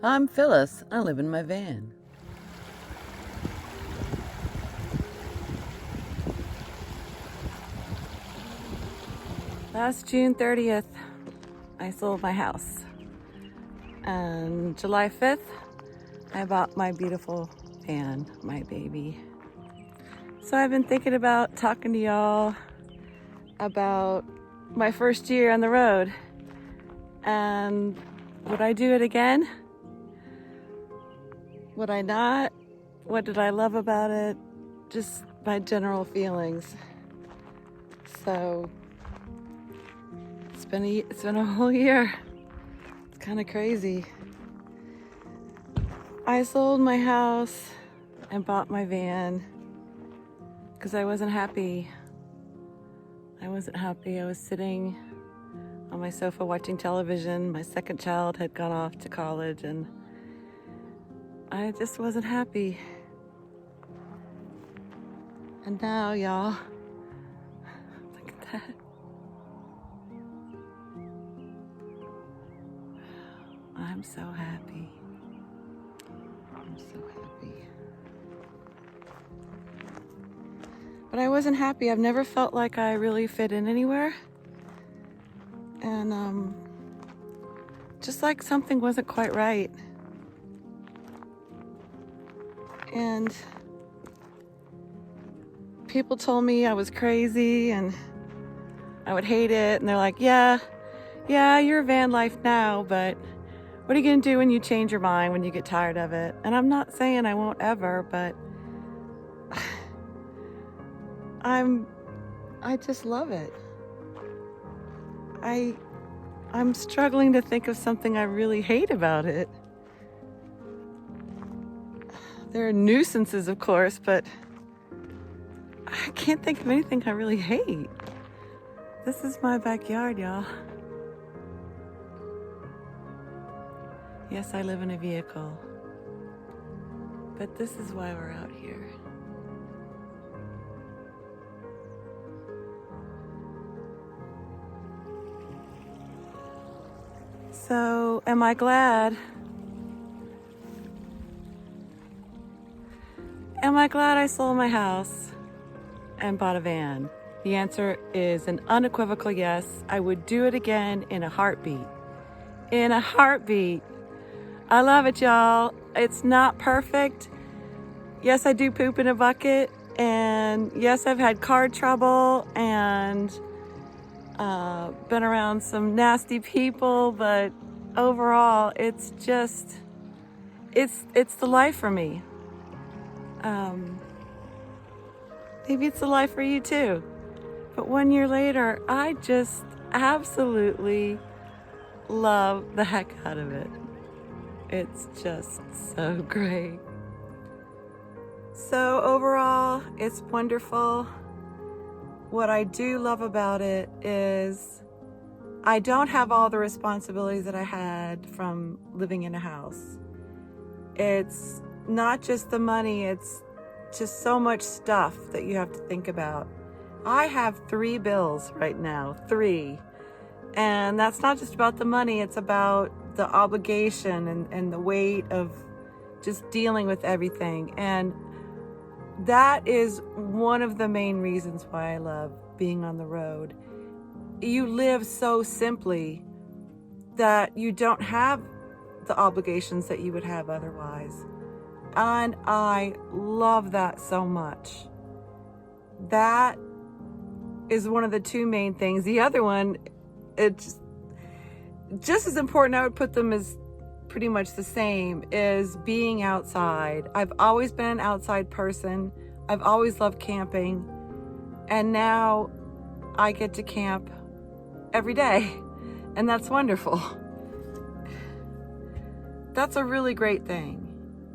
I'm Phyllis. I live in my van. Last June 30th, I sold my house. And July 5th, I bought my beautiful van, my baby. So I've been thinking about talking to y'all about my first year on the road. And would I do it again? Would I not? What did I love about it? Just my general feelings. So it's been a whole year. It's kind of crazy. I sold my house and bought my van because I wasn't happy. I was sitting on my sofa watching television. My second child had gone off to college and I just wasn't happy. And now, y'all, look at that. I'm so happy. I'm so happy. But I wasn't happy. I've never felt like I really fit in anywhere. And just like something wasn't quite right. And people told me I was crazy and I would hate it. And they're like, yeah, you're van life now, but what are you gonna do when you change your mind, when you get tired of it? And I'm not saying I won't ever, but I just love it. I'm struggling to think of something I really hate about it. There are nuisances, of course, but I can't think of anything I really hate. This is my backyard, y'all. Yes, I live in a vehicle, but this is why we're out here. So, am I glad? Am I glad I sold my house and bought a van? The answer is an unequivocal yes. I would do it again in a heartbeat. In a heartbeat. I love it, y'all. It's not perfect. Yes, I do poop in a bucket. And yes, I've had car trouble and been around some nasty people, but overall, it's the life for me. Maybe it's the life for you too. But 1 year later, I just absolutely love the heck out of it. It's just so great. So overall, it's wonderful. What I do love about it is I don't have all the responsibilities that I had from living in a house. It's not just the money, it's just so much stuff that you have to think about. I have 3 bills right now, 3. And that's not just about the money, it's about the obligation and the weight of just dealing with everything. And that is one of the main reasons why I love being on the road. You live so simply that you don't have the obligations that you would have otherwise. And I love that so much. That is one of the 2 main things. The other one, it's just as important, I would put them as pretty much the same, is being outside. I've always been an outside person. I've always loved camping. And now I get to camp every day. And that's wonderful. That's a really great thing.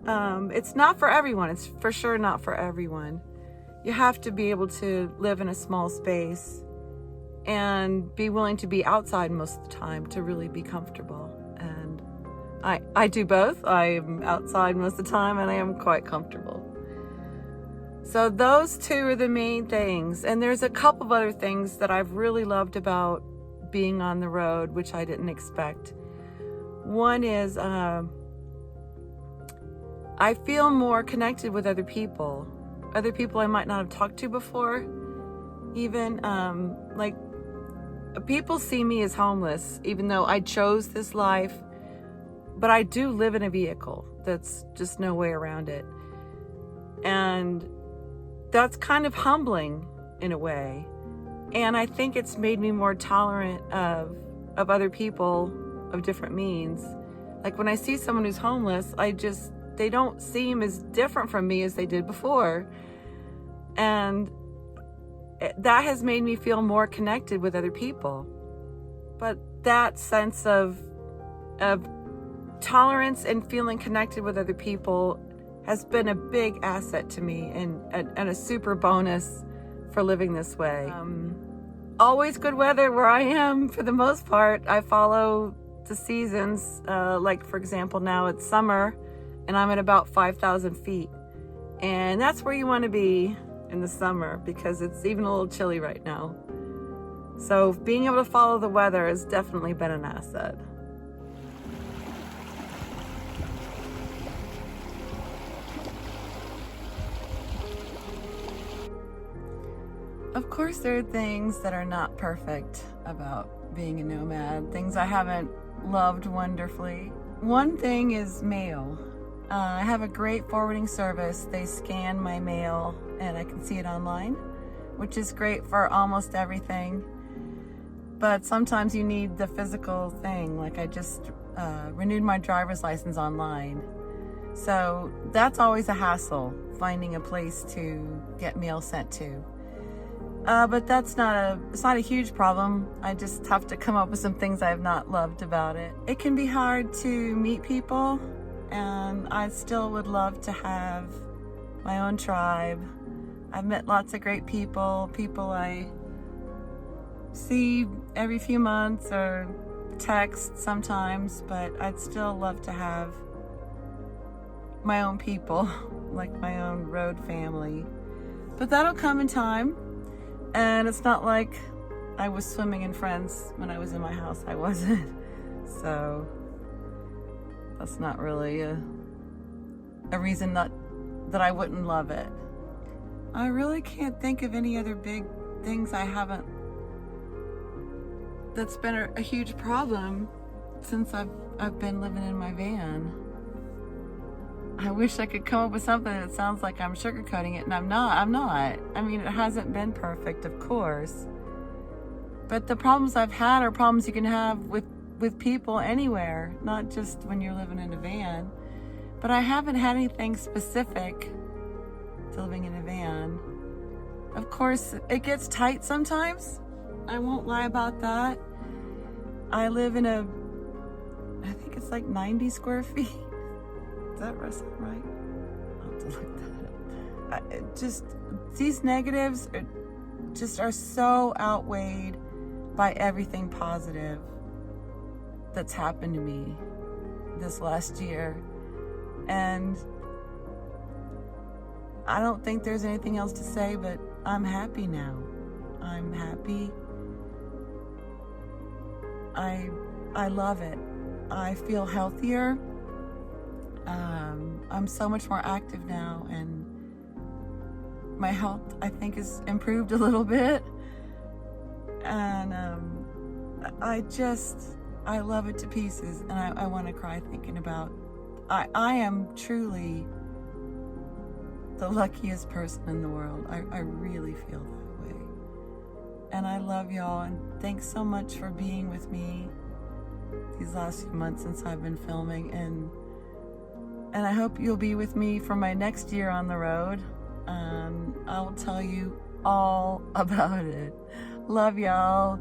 It's not for everyone. It's for sure not for everyone. You have to be able to live in a small space and be willing to be outside most of the time to really be comfortable. And I do both. I'm outside most of the time and I am quite comfortable. So those 2 are the main things. And there's a couple of other things that I've really loved about being on the road, which I didn't expect. One is I feel more connected with other people I might not have talked to before. Even like people see me as homeless, even though I chose this life, but I do live in a vehicle. That's just no way around it. And that's kind of humbling in a way. And I think it's made me more tolerant of other people of different means. Like when I see someone who's homeless, they don't seem as different from me as they did before. And that has made me feel more connected with other people. But that sense of tolerance and feeling connected with other people has been a big asset to me and a super bonus for living this way. Always good weather where I am for the most part. I follow the seasons. Like for example, now it's summer and I'm at about 5,000 feet. And that's where you want to be in the summer because it's even a little chilly right now. So being able to follow the weather has definitely been an asset. Of course, there are things that are not perfect about being a nomad, things I haven't loved wonderfully. One thing is mail. I have a great forwarding service. They scan my mail and I can see it online, which is great for almost everything. But sometimes you need the physical thing. Like I just renewed my driver's license online. So that's always a hassle, finding a place to get mail sent to. But it's not a huge problem. I just have to come up with some things I have not loved about it. It can be hard to meet people, and I still would love to have my own tribe. I've met lots of great people I see every few months or text sometimes, but I'd still love to have my own people, like my own road family. But that'll come in time. And it's not like I was swimming in friends when I was in my house. I wasn't. So that's not really a reason that I wouldn't love it. I really can't think of any other big things that's been a huge problem since I've been living in my van. I wish I could come up with something that sounds like I'm sugarcoating it, and I'm not. I mean, it hasn't been perfect, of course. But the problems I've had are problems you can have with people anywhere, not just when you're living in a van. But I haven't had anything specific to living in a van. Of course, it gets tight sometimes. I won't lie about that. I live in I think it's like 90 square feet. Is that right? I'll have to look that up. These negatives are so outweighed by everything positive that's happened to me this last year. And I don't think there's anything else to say, but I'm happy now. I'm happy. I love it. I feel healthier. I'm so much more active now, and my health, I think, has improved a little bit. And I love it to pieces, and I want to cry thinking about. I am truly the luckiest person in the world. I really feel that way. And I love y'all, and thanks so much for being with me these last few months since I've been filming, and I hope you'll be with me for my next year on the road. I will tell you all about it. Love y'all.